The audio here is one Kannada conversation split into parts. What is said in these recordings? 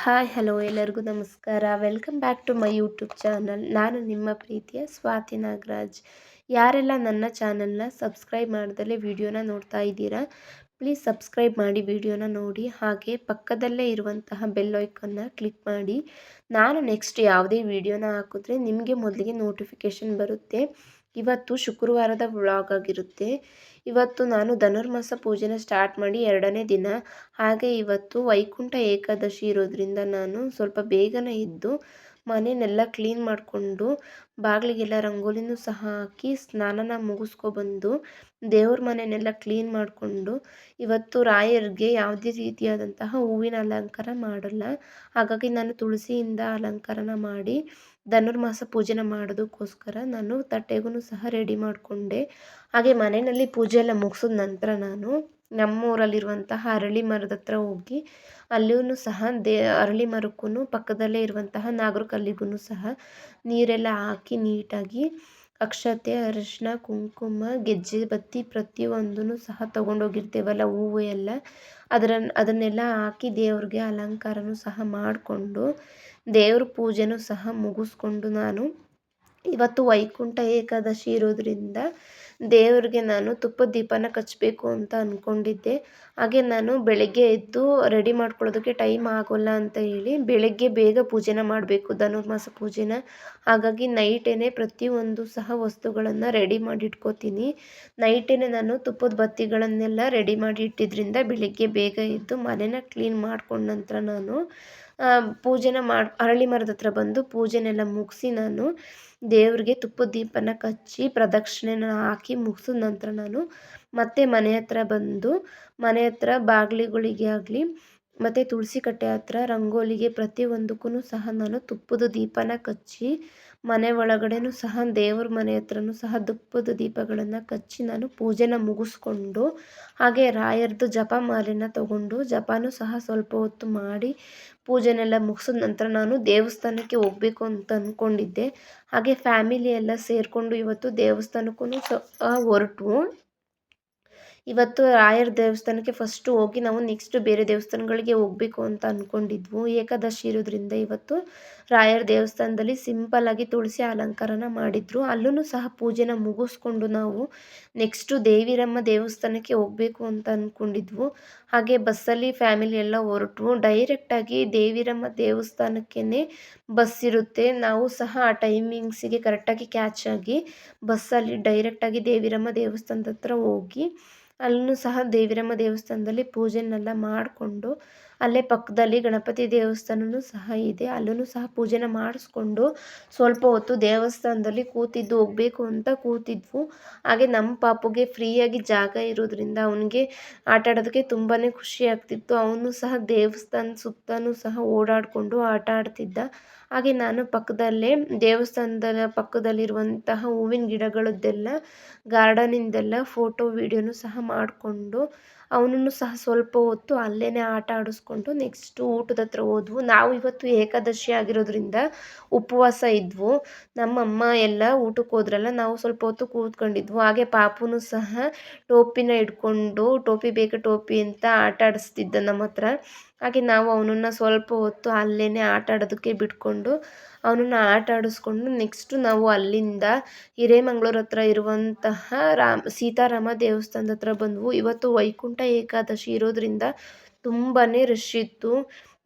ಹಾಯ್ ಹಲೋ ಎಲ್ಲರಿಗೂ ನಮಸ್ಕಾರ. Welcome back to my YouTube channel. ನಾನು ನಿಮ್ಮ ಪ್ರೀತಿಯ ಸ್ವಾತಿ ನಾಗರಾಜ್. ಯಾರೆಲ್ಲ ನನ್ನ ಚಾನಲ್ನ ಸಬ್ಸ್ಕ್ರೈಬ್ ಮಾಡ್ದಲೇ ವಿಡಿಯೋನ ನೋಡ್ತಾ ಇದ್ದೀರಾ, ಪ್ಲೀಸ್ ಸಬ್ಸ್ಕ್ರೈಬ್ ಮಾಡಿ ವಿಡಿಯೋನ ನೋಡಿ. ಹಾಗೆ ಪಕ್ಕದಲ್ಲೇ ಇರುವಂತಹ ಬೆಲ್ ಐಕನ್ನ ಕ್ಲಿಕ್ ಮಾಡಿ. ನಾನು ನೆಕ್ಸ್ಟ್ ಯಾವುದೇ ವಿಡಿಯೋನ ಹಾಕಿದ್ರೆ ನಿಮಗೆ ಮೊದಲಿಗೆ ನೋಟಿಫಿಕೇಷನ್ ಬರುತ್ತೆ. ಇವತ್ತು ಶುಕ್ರವಾರದ ವ್ಲಾಗ್ ಆಗಿರುತ್ತೆ. ಇವತ್ತು ನಾನು ಧನುರ್ಮಾಸ ಪೂಜೆನ ಸ್ಟಾರ್ಟ್ ಮಾಡಿ 2ನೇ ದಿನ. ಹಾಗೆ ಇವತ್ತು ವೈಕುಂಠ ಏಕಾದಶಿ ಇರೋದ್ರಿಂದ ನಾನು ಸ್ವಲ್ಪ ಬೇಗನೆ ಎದ್ದು ಮನೆಯನ್ನೆಲ್ಲ ಕ್ಲೀನ್ ಮಾಡಿಕೊಂಡು ಬಾಗಿಲಿಗೆಲ್ಲ ರಂಗೋಲಿನೂ ಸಹ ಹಾಕಿ ಸ್ನಾನನ ಮುಗಿಸ್ಕೊಬಂದು ದೇವ್ರ ಮನೆಯನ್ನೆಲ್ಲ ಕ್ಲೀನ್ ಮಾಡಿಕೊಂಡು, ಇವತ್ತು ರಾಯರಿಗೆ ಯಾವುದೇ ರೀತಿಯಾದಂತಹ ಹೂವಿನ ಅಲಂಕಾರ ಮಾಡಲ್ಲ. ಹಾಗಾಗಿ ನಾನು ತುಳಸಿಯಿಂದ ಅಲಂಕಾರನ ಮಾಡಿ ಧನುರ್ಮಾಸ ಪೂಜೆನ ಮಾಡೋದಕ್ಕೋಸ್ಕರ ನಾನು ತಟ್ಟೆಗೂ ಸಹ ರೆಡಿ ಮಾಡಿಕೊಂಡೆ. ಹಾಗೆ ಮನೆಯಲ್ಲಿ ಪೂಜೆ ಎಲ್ಲ ಮುಗಿಸಿದ ನಂತರ ನಾನು ನಮ್ಮೂರಲ್ಲಿರುವಂತಹ ಅರಳಿ ಮರದ ಹತ್ರ ಹೋಗಿ ಅಲ್ಲಿಯೂ ಸಹ ಅರಳಿ ಮರಕ್ಕೂ ಪಕ್ಕದಲ್ಲೇ ಇರುವಂತಹ ನಾಗರಕಲ್ಲಿಗೂ ಸಹ ನೀರೆಲ್ಲ ಹಾಕಿ ನೀಟಾಗಿ ಅಕ್ಷತೆ, ಅರಿಶಿನ, ಕುಂಕುಮ, ಗೆಜ್ಜೆ ಬತ್ತಿ ಪ್ರತಿಯೊಂದೂ ಸಹ ತೊಗೊಂಡೋಗಿರ್ತೇವಲ್ಲ, ಹೂವು ಎಲ್ಲ ಅದನ್ನೆಲ್ಲ ಹಾಕಿ ದೇವ್ರಿಗೆ ಅಲಂಕಾರನೂ ಸಹ ಮಾಡಿಕೊಂಡು ದೇವ್ರ ಪೂಜೆನೂ ಸಹ ಮುಗಿಸ್ಕೊಂಡು ನಾನು ಇವತ್ತು ವೈಕುಂಠ ಏಕಾದಶಿ ಇರೋದ್ರಿಂದ ದೇವ್ರಿಗೆ ನಾನು ತುಪ್ಪದ ದೀಪನ ಹಚ್ಚಬೇಕು ಅಂತ ಅಂದ್ಕೊಂಡಿದ್ದೆ. ಹಾಗೆ ನಾನು ಬೆಳಗ್ಗೆ ಎದ್ದು ರೆಡಿ ಮಾಡ್ಕೊಳ್ಳೋದಕ್ಕೆ ಟೈಮ್ ಆಗೋಲ್ಲ ಅಂತ ಹೇಳಿ ಬೆಳಗ್ಗೆ ಬೇಗ ಪೂಜೆನ ಮಾಡಬೇಕು, ಧನುರ್ಮಾಸ ಪೂಜೆನ. ಹಾಗಾಗಿ ನೈಟೇ ಪ್ರತಿಯೊಂದು ಸಹ ವಸ್ತುಗಳನ್ನು ರೆಡಿ ಮಾಡಿ ಇಟ್ಕೋತೀನಿ. ನೈಟೇ ನಾನು ತುಪ್ಪದ ಬತ್ತಿಗಳನ್ನೆಲ್ಲ ರೆಡಿ ಮಾಡಿ ಇಟ್ಟಿದ್ರಿಂದ ಬೆಳಗ್ಗೆ ಬೇಗ ಎದ್ದು ಮನೆನ ಕ್ಲೀನ್ ಮಾಡ್ಕೊಂಡ ನಂತರ ನಾನು ಪೂಜೆನ ಅರಳಿ ಮರದ ಹತ್ರ ಬಂದು ಪೂಜೆನೆಲ್ಲ ಮುಗಿಸಿ ನಾನು ದೇವ್ರಿಗೆ ತುಪ್ಪದ ದೀಪನ ಹಚ್ಚಿ ಪ್ರದಕ್ಷಿಣೆನ ಹಾಕಿ ಮುಗಿಸಿದ ನಂತರ ನಾನು ಮತ್ತೆ ಮನೆ ಹತ್ರ ಬಂದು ಮನೆ ಹತ್ರ ಬಾಗಿಲುಗಳಿಗೆ ಆಗಲಿ ಮತ್ತು ತುಳಸಿ ಕಟ್ಟೆ ಹತ್ರ ರಂಗೋಲಿಗೆ ಪ್ರತಿಯೊಂದಕ್ಕೂ ಸಹ ನಾನು ತುಪ್ಪದ ದೀಪನ ಹಚ್ಚಿ ಮನೆ ಒಳಗಡೆನೂ ಸಹ ದೇವ್ರ ಮನೆ ಹತ್ರನೂ ಸಹ ತುಪ್ಪದ ದೀಪಗಳನ್ನು ಹಚ್ಚಿ ನಾನು ಪೂಜೆನ ಮುಗಿಸ್ಕೊಂಡು, ಹಾಗೆ ರಾಯರದು ಜಪಮಾಲೆನ ತಗೊಂಡು ಜಪನೂ ಸಹ ಸ್ವಲ್ಪ ಹೊತ್ತು ಮಾಡಿ ಪೂಜೆನೆಲ್ಲ ಮುಗಿಸಿದ ನಂತರ ನಾನು ದೇವಸ್ಥಾನಕ್ಕೆ ಹೋಗಬೇಕು ಅಂತ ಅಂದ್ಕೊಂಡಿದ್ದೆ. ಹಾಗೆ ಫ್ಯಾಮಿಲಿ ಎಲ್ಲ ಸೇರಿಕೊಂಡು ಇವತ್ತು ದೇವಸ್ಥಾನಕ್ಕೂ ಸಹ ಹೊರಟು ಇವತ್ತು ರಾಯರ ದೇವಸ್ಥಾನಕ್ಕೆ ಫಸ್ಟು ಹೋಗಿ ನಾವು ನೆಕ್ಸ್ಟ್ ಬೇರೆ ದೇವಸ್ಥಾನಗಳಿಗೆ ಹೋಗಬೇಕು ಅಂತ ಅಂದ್ಕೊಂಡಿದ್ವು. ಏಕಾದಶಿ ಇರೋದ್ರಿಂದ ಇವತ್ತು ರಾಯರ ದೇವಸ್ಥಾನದಲ್ಲಿ ಸಿಂಪಲ್ಲಾಗಿ ತುಳಸಿ ಅಲಂಕಾರನ ಮಾಡಿದರು. ಅಲ್ಲೂ ಸಹ ಪೂಜೆನ ಮುಗಿಸ್ಕೊಂಡು ನಾವು ನೆಕ್ಸ್ಟು ದೇವಿರಮ್ಮ ದೇವಸ್ಥಾನಕ್ಕೆ ಹೋಗಬೇಕು ಅಂತ ಅಂದ್ಕೊಂಡಿದ್ವು. ಹಾಗೆ ಬಸ್ಸಲ್ಲಿ ಫ್ಯಾಮಿಲಿ ಎಲ್ಲ ಹೊರಟು ಡೈರೆಕ್ಟಾಗಿ ದೇವಿರಮ್ಮ ದೇವಸ್ಥಾನಕ್ಕೇ ಬಸ್ ಇರುತ್ತೆ. ನಾವು ಸಹ ಆ ಟೈಮಿಂಗ್ಸಿಗೆ ಕರೆಕ್ಟಾಗಿ ಕ್ಯಾಚ್ ಆಗಿ ಬಸ್ಸಲ್ಲಿ ಡೈರೆಕ್ಟಾಗಿ ದೇವಿರಮ್ಮ ದೇವಸ್ಥಾನದ ಹತ್ರ ಹೋಗಿ ಅಲ್ಲೂ ಸಹ ದೇವಿರಮ್ಮ ದೇವಸ್ಥಾನದಲ್ಲಿ ಪೂಜೆನೆಲ್ಲ ಮಾಡಿಕೊಂಡು, ಅಲ್ಲೇ ಪಕ್ಕದಲ್ಲಿ ಗಣಪತಿ ದೇವಸ್ಥಾನವೂ ಸಹ ಇದೆ, ಅಲ್ಲೂ ಸಹ ಪೂಜೆನ ಮಾಡಿಸ್ಕೊಂಡು ಸ್ವಲ್ಪ ಹೊತ್ತು ದೇವಸ್ಥಾನದಲ್ಲಿ ಕೂತಿದ್ದು ಹೋಗಬೇಕು ಅಂತ ಕೂತಿದ್ವು. ಹಾಗೆ ನಮ್ಮ ಪಾಪುಗೆ ಫ್ರೀಯಾಗಿ ಜಾಗ ಇರೋದ್ರಿಂದ ಅವನಿಗೆ ಆಟ ಆಡೋದಕ್ಕೆ ತುಂಬಾ ಖುಷಿ ಆಗ್ತಿತ್ತು. ಅವನು ಸಹ ದೇವಸ್ಥಾನ ಸುತ್ತಲೂ ಸಹ ಓಡಾಡಿಕೊಂಡು ಆಟ ಆಡ್ತಿದ್ದ. ಹಾಗೆ ನಾನು ಪಕ್ಕದಲ್ಲೇ ದೇವಸ್ಥಾನದ ಪಕ್ಕದಲ್ಲಿರುವಂತಹ ಹೂವಿನ ಗಿಡಗಳದ್ದೆಲ್ಲ ಗಾರ್ಡನಿಂದೆಲ್ಲ ಫೋಟೋ ವೀಡಿಯೋನೂ ಸಹ ಮಾಡಿಕೊಂಡು ಅವನನ್ನು ಸಹ ಸ್ವಲ್ಪ ಹೊತ್ತು ಅಲ್ಲೇ ಆಟ ಆಡಿಸ್ಕೊಂಡು ನೆಕ್ಸ್ಟು ಊಟದ ಹತ್ರ ಹೋದ್ವು. ನಾವು ಇವತ್ತು ಏಕಾದಶಿ ಆಗಿರೋದ್ರಿಂದ ಉಪವಾಸ ಇದ್ವು. ನಮ್ಮಮ್ಮ ಎಲ್ಲ ಊಟಕ್ಕೆ ಹೋದ್ರಲ್ಲ, ನಾವು ಸ್ವಲ್ಪ ಹೊತ್ತು ಕೂತ್ಕೊಂಡಿದ್ವು. ಹಾಗೆ ಪಾಪುನೂ ಸಹ ಟೋಪಿನ ಹಿಡ್ಕೊಂಡು ಟೋಪಿ ಬೇಕು ಟೋಪಿ ಅಂತ ಆಟ ಆಡಿಸ್ತಿದ್ದ ನಮ್ಮ ಹತ್ರ. ಹಾಗೆ ನಾವು ಅವನನ್ನು ಸ್ವಲ್ಪ ಹೊತ್ತು ಅಲ್ಲೇ ಆಟ ಆಡೋದಕ್ಕೆ ಬಿಟ್ಕೊಂಡು ಅವನನ್ನು ಆಟ ಆಡಿಸ್ಕೊಂಡು ನೆಕ್ಸ್ಟು ನಾವು ಅಲ್ಲಿಂದ ಹಿರೇಮಂಗ್ಳೂರು ಹತ್ರ ಇರುವಂತಹ ಸೀತಾರಾಮ ದೇವಸ್ಥಾನದ ಹತ್ರ ಬಂದವು. ಇವತ್ತು ವೈಕುಂಠ ಏಕಾದಶಿ ಇರೋದ್ರಿಂದ ತುಂಬಾ ರಶ್ ಇತ್ತು.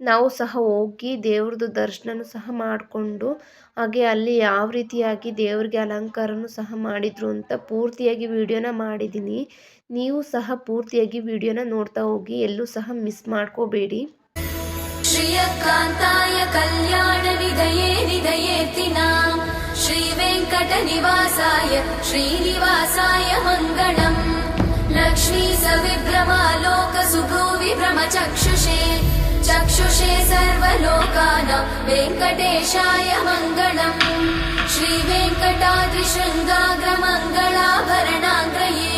ನಾವು ಸಹ ಹೋಗಿ ದೇವ್ರದ್ದು ದರ್ಶನನೂ ಸಹ ಮಾಡಿಕೊಂಡು, ಹಾಗೆ ಅಲ್ಲಿ ಯಾವ ರೀತಿಯಾಗಿ ದೇವ್ರಿಗೆ ಅಲಂಕಾರನೂ ಸಹ ಮಾಡಿದರು ಅಂತ ಪೂರ್ತಿಯಾಗಿ ವಿಡಿಯೋನ ಮಾಡಿದ್ದೀನಿ. ನೀವು ಸಹ ಪೂರ್ತಿಯಾಗಿ ವಿಡಿಯೋನ ನೋಡ್ತಾ ಹೋಗಿ, ಎಲ್ಲೂ ಸಹ ಮಿಸ್ ಮಾಡ್ಕೋಬೇಡಿ. ಶ್ರೀಯಕಾಂತಾಯ ಕಲ್ಯಾಣ ನಿಧಯೇ ನಿಧಯೇತಿನಾಂ ಶ್ರೀ ವೆಂಕಟ ನಿವಾಸಾಯ ಶ್ರೀನಿವಾಸಾಯ ಮಂಗಳಂ ಲಕ್ಷ್ಮೀ ಸವಿಭ್ರಮಾಲೋಕ ಸುಭ್ರೂ ವಿಭ್ರಮ ಚಕ್ಷುಷೇ ಚಕ್ಷುಷೇ ಸರ್ವಲೋಕಾನಾಂ ವೆಂಕಟೇಶಾಯ ಮಂಗಳಂ ಶ್ರೀ ವೆಂಕಟಾದ್ರಿ ಶೃಂಗಾಗ್ರ ಮಂಗಳಾಭರಣಾಂಗ್ರಯೇ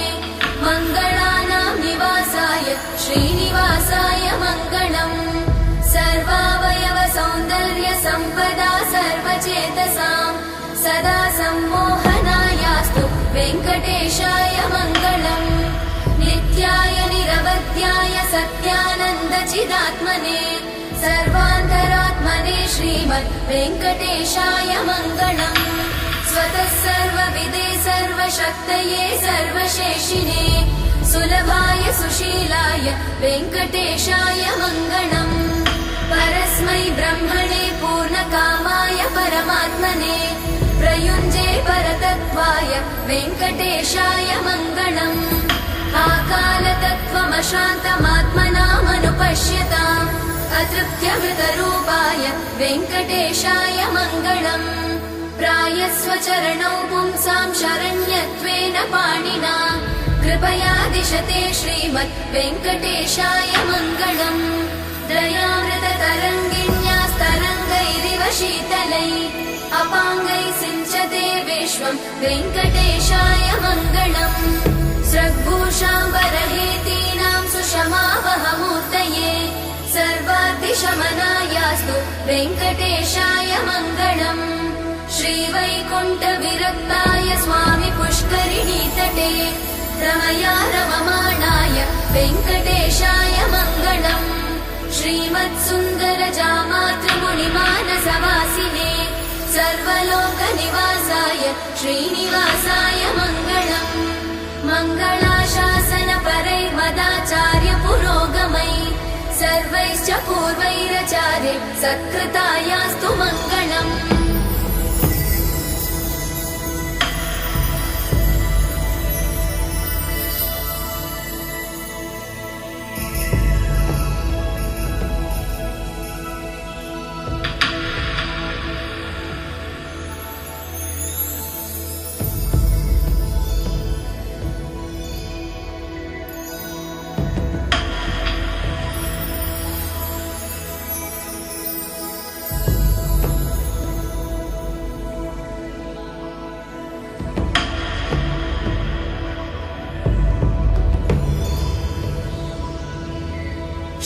ಮಂಗಳಾನಾಂ ನಿವಾಸಾಯ ಶ್ರೀನಿವಾಸಾಯ ಮಂಗಳಂ ಸರ್ವಾವಯವ ಸೌಂದರ್ಯ ಸಂಪದಾ ಸರ್ವಚೇತಸಾಂ ಸದಾ ಸಂಮೋಹನಾಯಾಸ್ತು ವೆಂಕಟೇಶಾಯ ಮಂಗಳಂ ನಿತ್ಯಾಯ ನಿರವಧ್ಯಾಯ ಸತ್ಯಾನಂದ ಚಿದಾತ್ಮನೆ ಸರ್ವಾಂತರ श्रीमद् वेङ्कटेशाय मङ्गलम् स्वतः सर्वविदे सर्वशक्तये सर्वशेषिणे सुलभाय सुशीलाय वेङ्कटेशाय मङ्गलम् परस्मै ब्रह्मणे पूर्णकामाय परमात्मने प्रयुञ्जे परतत्त्वाय वेङ्कटेशाय मङ्गलम् आकालतत्त्वमशान्तमात्मनामनुपश्यताम् अतृप्त्यमृतरूपाय वेङ्कटेशाय मङ्गलम् प्रायस्वचरणौ पुंसां शरण्यत्वेन पाणिना कृपया दिशते श्रीमद् वेङ्कटेशाय मङ्गलम् दयामृततरङ्गिण्यास्तरङ्गैरिव शीतलै अपाङ्गैः सिञ्चते विश्वं वेङ्कटेशाय मङ्गलम् स्रग्भूषाम्बरहेतीनां सुषमावहमूर्तये सर्वाद्रिशमनायास्तु वेङ्कटेशाय मङ्गलम् श्रीवैकुण्ठविरक्ताय स्वामि पुष्करिणीतटे रमया रममाणाय वेङ्कटेशाय मङ्गलम् श्रीमत्सुन्दरजामातृमुनिमानसवासिने सर्वलोकनिवासाय श्रीनिवासाय मङ्गलम् मङ्गलाशासनपरैर्मदाचार्य पुरोगमै सर्वैश्च पूर्वैरचार्य सत्कृतायास्तु मङ्गलम्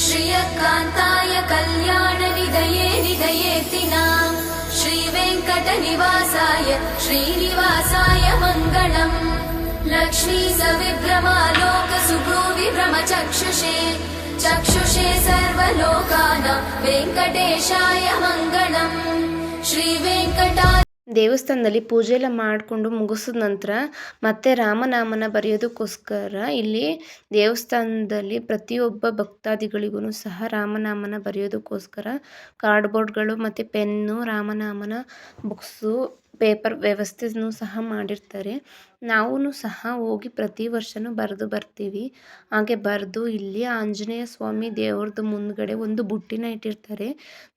श्रियकान्ताय कल्याणनिधये निधयेतिनाम् श्रीवेङ्कटनिवासाय श्रीनिवासाय मङ्गलम् लक्ष्मी सविभ्रमालोकसुभ्रूविभ्रमचक्षुषे चक्षुषे सर्वलोकानां वेङ्कटेशाय मङ्गलम् श्रीवेङ्कटा ದೇವಸ್ಥಾನದಲ್ಲಿ ಪೂಜೆ ಎಲ್ಲ ಮಾಡಿಕೊಂಡು ಮುಗಿಸಿದ ನಂತರ ಮತ್ತೆ ರಾಮನಾಮನ ಬರೆಯೋದಕ್ಕೋಸ್ಕರ ಇಲ್ಲಿ ದೇವಸ್ಥಾನದಲ್ಲಿ ಪ್ರತಿಯೊಬ್ಬ ಭಕ್ತಾದಿಗಳಿಗೂ ಸಹ ರಾಮನಾಮನ ಬರೆಯೋದಕ್ಕೋಸ್ಕರ ಕಾರ್ಡ್ಬೋರ್ಡ್ಗಳು ಮತ್ತು ಪೆನ್ನು ರಾಮನಾಮನ ಬುಕ್ಸು ಪೇಪರ್ ವ್ಯವಸ್ಥೆನೂ ಸಹ ಮಾಡಿರ್ತಾರೆ. ನಾವೂ ಸಹ ಹೋಗಿ ಪ್ರತಿ ವರ್ಷವೂ ಬರೆದು ಬರ್ತೀವಿ. ಹಾಗೆ ಬರೆದು ಇಲ್ಲಿ ಆಂಜನೇಯ ಸ್ವಾಮಿ ದೇವ್ರದ್ದು ಮುಂದ್ಗಡೆ ಒಂದು ಬುಟ್ಟಿನ ಇಟ್ಟಿರ್ತಾರೆ.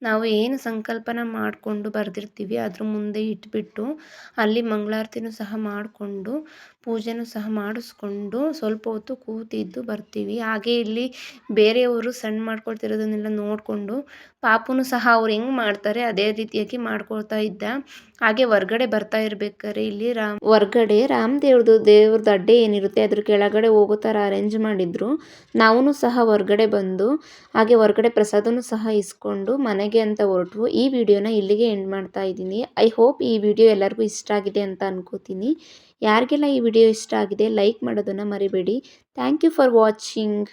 ನಾವು ಏನು ಸಂಕಲ್ಪನ ಮಾಡಿಕೊಂಡು ಬರೆದಿರ್ತೀವಿ ಅದ್ರ ಮುಂದೆ ಇಟ್ಬಿಟ್ಟು ಅಲ್ಲಿ ಮಂಗಳಾರತಿನೂ ಸಹ ಮಾಡಿಕೊಂಡು ಪೂಜೆನೂ ಸಹ ಮಾಡಿಸ್ಕೊಂಡು ಸ್ವಲ್ಪ ಹೊತ್ತು ಕೂತಿದ್ದು ಬರ್ತೀವಿ. ಹಾಗೆ ಇಲ್ಲಿ ಬೇರೆಯವರು ಸಣ್ಣ ಮಾಡ್ಕೊಳ್ತಿರೋದನ್ನೆಲ್ಲ ನೋಡಿಕೊಂಡು ಪಾಪುನು ಸಹ ಅವ್ರು ಹೆಂಗೆ ಮಾಡ್ತಾರೆ ಅದೇ ರೀತಿಯಾಗಿ ಮಾಡ್ಕೊಳ್ತಾ ಇದ್ದ. ಹಾಗೆ ಹೊರ್ಗಡೆ ಬರ್ತಾ ಇರ್ಬೇಕಾದ್ರೆ ಇಲ್ಲಿ ಹೊರ್ಗಡೆ ದೇವ್ರದ್ದು ಅಡ್ಡೆ ಏನಿರುತ್ತೆ ಅದ್ರ ಕೆಳಗಡೆ ಹೋಗೋ ಥರ ಅರೇಂಜ್ ಮಾಡಿದ್ರು. ನಾವೂ ಸಹ ಹೊರ್ಗಡೆ ಬಂದು ಹಾಗೆ ಹೊರ್ಗಡೆ ಪ್ರಸಾದನೂ ಸಹ ಇಸ್ಕೊಂಡು ಮನೆಗೆ ಅಂತ ಹೊರಟು ಈ ವಿಡಿಯೋನ ಇಲ್ಲಿಗೆ ಎಂಡ್ ಮಾಡ್ತಾ ಇದ್ದೀನಿ. ಐ ಹೋಪ್ ಈ ವಿಡಿಯೋ ಎಲ್ಲರಿಗೂ ಇಷ್ಟ ಆಗಿದೆ ಅಂತ ಅನ್ಕೋತೀನಿ. ಯಾರಿಗೆಲ್ಲ ಈ ವಿಡಿಯೋ ಇಷ್ಟ ಆಗಿದೆ ಲೈಕ್ ಮಾಡೋದನ್ನು ಮರಿಬೇಡಿ. Thank you for watching.